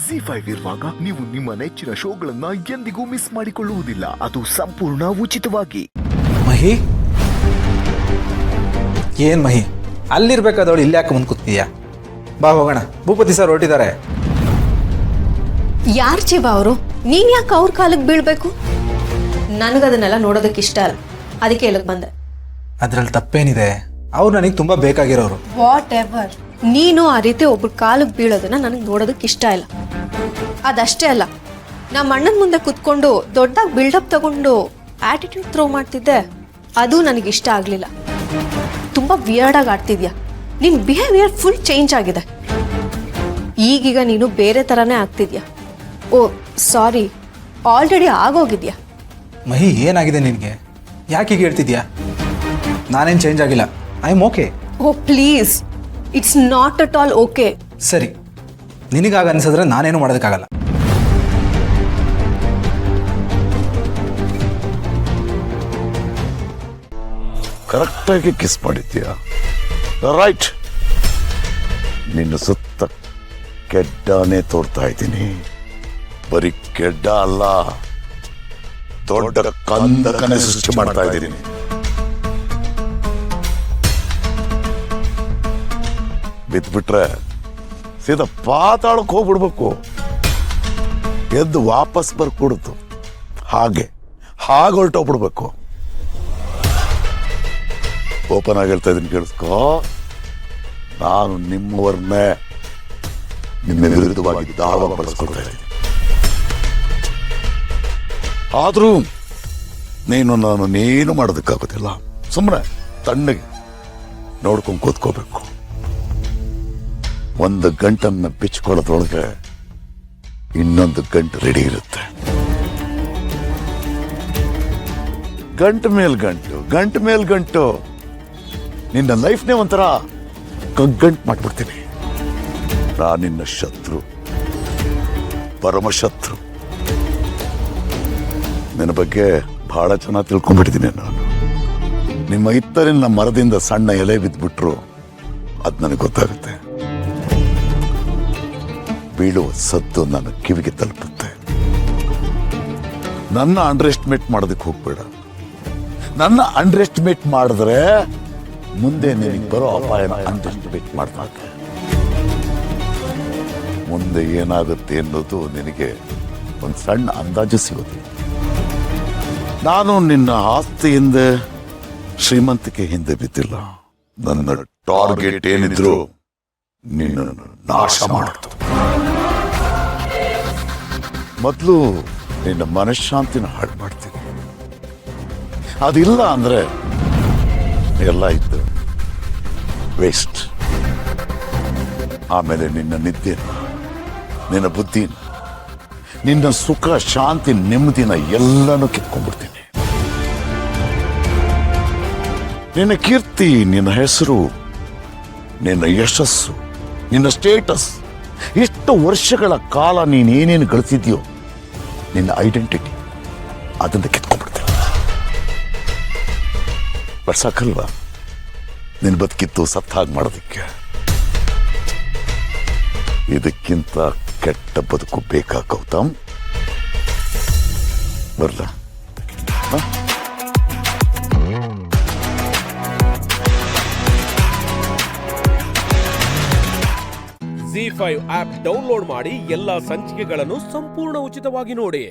ZEE5 ಇರುವಾಗ ನೀವು ನಿಮ್ಮ ನೆಚ್ಚಿನ ಶೋಗಳನ್ನ ಎಂದಿಗೂ ಮಿಸ್ ಮಾಡಿಕೊಳ್ಳುವುದಿಲ್ಲ. ಅದು ಸಂಪೂರ್ಣ ಉಚಿತವಾಗಿ. ಮಹಿ, ಏನ್ ಮಹಿ, ಅಲ್ಲಿರ್ಬೇಕಾದವಳು ಇಲ್ಲಿ ಯಾಕೆ ಮುಂದೆ ಕೂತೀಯಾ? ಬಾ ಹೋಗೋಣ, ಭೂಪತಿ ಸರ್ ಹೊರಟಿದ್ದಾರೆ. ಯಾರು ಜೀವ ಅವರು? ನೀನ್ ಯಾಕೆ ಅವ್ರ ಕಾಲಕ್ಕೆ ಬೀಳ್ಬೇಕು? ನನಗದನ್ನೆಲ್ಲ ನೋಡೋದಕ್ಕೆ ಇಷ್ಟ ಅಲ್ಲ, ಅದಕ್ಕೆ ಇಲ್ಲಿಗೆ ಬಂದೆ. ಅದ್ರಲ್ಲಿ ತಪ್ಪೇನಿದೆ? ಅವ್ರು ನನಗೆ ತುಂಬಾ ಬೇಕಾಗಿರೋರು. What ever. ನೀನು ಆ ರೀತಿ ಒಬ್ರ ಕಾಲಕ್ಕೆ ಬೀಳೋದನ್ನ ನನಗೆ ನೋಡೋದಕ್ಕೆ ಇಷ್ಟ ಇಲ್ಲ. ಅದಷ್ಟೇ ಅಲ್ಲ, ನಮ್ಮ ಅಣ್ಣನ ಮುಂದೆ ಕುತ್ಕೊಂಡು ದೊಡ್ಡದಾಗಿ ಬಿಲ್ಡಪ್ ತಗೊಂಡು ಆಟಿಟ್ಯೂಡ್ ಥ್ರೋ ಮಾಡ್ತಿದ್ದೆ, ಅದು ನನಗೆ ಇಷ್ಟ ಆಗಲಿಲ್ಲ. ತುಂಬ ವಿಯರ್ಡಾಗಿ ಆಡ್ತಿದ್ಯಾ. ನಿನ್ನ ಬಿಹೇವಿಯರ್ ಫುಲ್ ಚೇಂಜ್ ಆಗಿದೆ. ಈಗೀಗ ನೀನು ಬೇರೆ ಥರನೇ ಆಗ್ತಿದ್ಯಾ. ಓ ಸಾರಿ, ಆಲ್ರೆಡಿ ಆಗೋಗಿದ್ಯಾ. ಮಹಿ, ಏನಾಗಿದೆ ನಿನಗೆ? ಯಾಕೆ ಹೀಗೆ ಹೇಳ್ತಿದ್ಯಾ? ನಾನೇನು ಚೇಂಜ್ ಆಗಿಲ್ಲ. I am okay. Oh please, it's not at all okay. ಸರಿ, ನಿನಗಾಗ ಅನ್ಸಿದ್ರೆ ನಾನೇನು ಮಾಡೋದಕ್ಕಾಗಲ್ಲ. ಕರೆಕ್ಟಾಗಿ ಕಿಸ್ ಮಾಡಿದ್ದೀಯಾ? ರೈಟ್. ನಿನ್ನ ಸುತ್ತ ಕೆಡ್ಡನೇ ತೋರ್ತಾ ಇದ್ದೀನಿ. ಬರೀ ಕೆಡ್ಡ ಅಲ್ಲ, ದೊಡ್ಡ ಕಂದಕನೇ ಸೃಷ್ಟಿ ಮಾಡ್ತಾ ಇದ್ದೀನಿ. ಬಿದ್ಬಿಟ್ರೆ ಸೀದಾ ಪಾತಾಳಕ್ಕೆ ಹೋಗ್ಬಿಡ್ಬೇಕು. ಎದ್ದು ವಾಪಸ್ ಬರ್ಕೊಡುತ್ತು. ಹಾಗೆ ಹೊರಟೋಗ್ಬಿಡ್ಬೇಕು. ಓಪನ್ ಆಗಿ ಹೇಳ್ತಾ ಇದ್ದೀನಿ, ಕೇಳಿಸ್ಕೋ. ನಾನು ನಿಮ್ಮವರನ್ನೇ ನಿಮ್ಮ ವಿರುದ್ಧವಾಗಿ ದಾವ ಬಳಸ್ಕೊಳ್ತಾ ಇದ್ದೀನಿ. ಆದ್ರೂ ನೀನು ಮಾಡೋದಕ್ಕಾಗೋದಿಲ್ಲ. ಸುಮ್ಮನೆ ತಣ್ಣಗೆ ನೋಡ್ಕೊಂಡು ಕೂತ್ಕೋಬೇಕು. ಒಂದು ಗಂಟನ್ನ ಬಿಚ್ಕೊಳ್ಳೋದ್ರೊಳಗೆ ಇನ್ನೊಂದು ಗಂಟು ರೆಡಿ ಇರುತ್ತೆ. ಗಂಟು ಮೇಲ್ ಗಂಟು ನಿನ್ನ ಲೈಫ್ನೇ ಒಂಥರ ಕಗ್ಗಂಟು ಮಾಡ್ಬಿಡ್ತೀನಿ. ನಾನು ನಿನ್ನ ಶತ್ರು, ಪರಮಶತ್ರು. ನಿನ್ನ ಬಗ್ಗೆ ಬಹಳ ಚೆನ್ನಾಗಿ ತಿಳ್ಕೊಂಡ್ಬಿಟ್ಟಿದ್ದೀನಿ ನಾನು. ನಿಮ್ಮ ಇತ್ತರಿನ ಮರದಿಂದ ಸಣ್ಣ ಎಲೆ ಬಿದ್ದುಬಿಟ್ರು ಅದು ನನಗೆ ಗೊತ್ತಾಗುತ್ತೆ. ಬೀಳುವ ಸದ್ದು ನನ್ನ ಕಿವಿಗೆ ತಲುಪುತ್ತೆ. ನನ್ನ ಅಂಡರ್ ಎಸ್ಟಿಮೇಟ್ ಮಾಡೋದಕ್ಕೆ ಹೋಗ್ಬೇಡ. ನನ್ನ ಅಂಡರ್ ಎಸ್ಟಿಮೇಟ್ ಮಾಡಿದ್ರೆ ಮುಂದೆ ನಿನಗೆ ಬರೋ ಅಪಾಯನ ಅಂಡರ್ ಎಸ್ಟಿಮೇಟ್ ಮಾಡ್ದಾಗ ಮುಂದೆ ಏನಾಗುತ್ತೆ ಅನ್ನೋದು ನಿನಗೆ ಒಂದು ಸಣ್ಣ ಅಂದಾಜು ಸಿಗುತ್ತೆ. ನಾನು ನಿನ್ನ ಆಸ್ತಿ ಹಿಂದೆ, ಶ್ರೀಮಂತಿಕೆ ಹಿಂದೆ ಬಿದ್ದಿಲ್ಲ. ನನ್ನ ಟಾರ್ಗೆಟ್ ಏನಿದ್ರು ನಿನ್ನನ್ನು ನಾಶ ಮಾಡುತ್ತೆ. ಮೊದಲು ನಿನ್ನ ಮನಃಶಾಂತಿನ ಹಾಳು ಮಾಡ್ತೀನಿ. ಅದಿಲ್ಲ ಅಂದ್ರೆ ಎಲ್ಲ ಇದ್ದು ವೇಸ್ಟ್. ಆಮೇಲೆ ನಿನ್ನ ನಿದ್ದೆನ, ನಿನ್ನ ಬುದ್ಧಿನ, ನಿನ್ನ ಸುಖ, ಶಾಂತಿ, ನೆಮ್ಮದಿನ ಎಲ್ಲನೂ ಕಿತ್ಕೊಂಡ್ಬಿಡ್ತೀನಿ. ನಿನ್ನ ಕೀರ್ತಿ, ನಿನ್ನ ಹೆಸರು, ನಿನ್ನ ಯಶಸ್ಸು, ನಿನ್ನ ಸ್ಟೇಟಸ್, ಎಷ್ಟು ವರ್ಷಗಳ ಕಾಲ ನೀನೇನೇನು ಗಳಿಸಿದ್ಯೋ ನಿನ್ನ ಐಡೆಂಟಿಟಿ, ಅದನ್ನ ಕಿತ್ಕೊಂಡ್ಬಿಡ್ತೀನಿ. ಸಾಕಲ್ವಾ ನಿನ್ನ ಬದುಕಿತ್ತು ಸತ್ತಾಗಿ ಮಾಡೋದಕ್ಕೆ? ಇದಕ್ಕಿಂತ ಕೆಟ್ಟ ಬದುಕು ಬೇಕಾ ಗೌತಮ್? ಬರಲ್ಲ. ZEE5 ಆಪ್ ಡೌನ್ಲೋಡ್ ಮಾಡಿ ಎಲ್ಲಾ ಸಂಚಿಕೆಗಳನ್ನು ಸಂಪೂರ್ಣ ಉಚಿತವಾಗಿ ನೋಡಿ.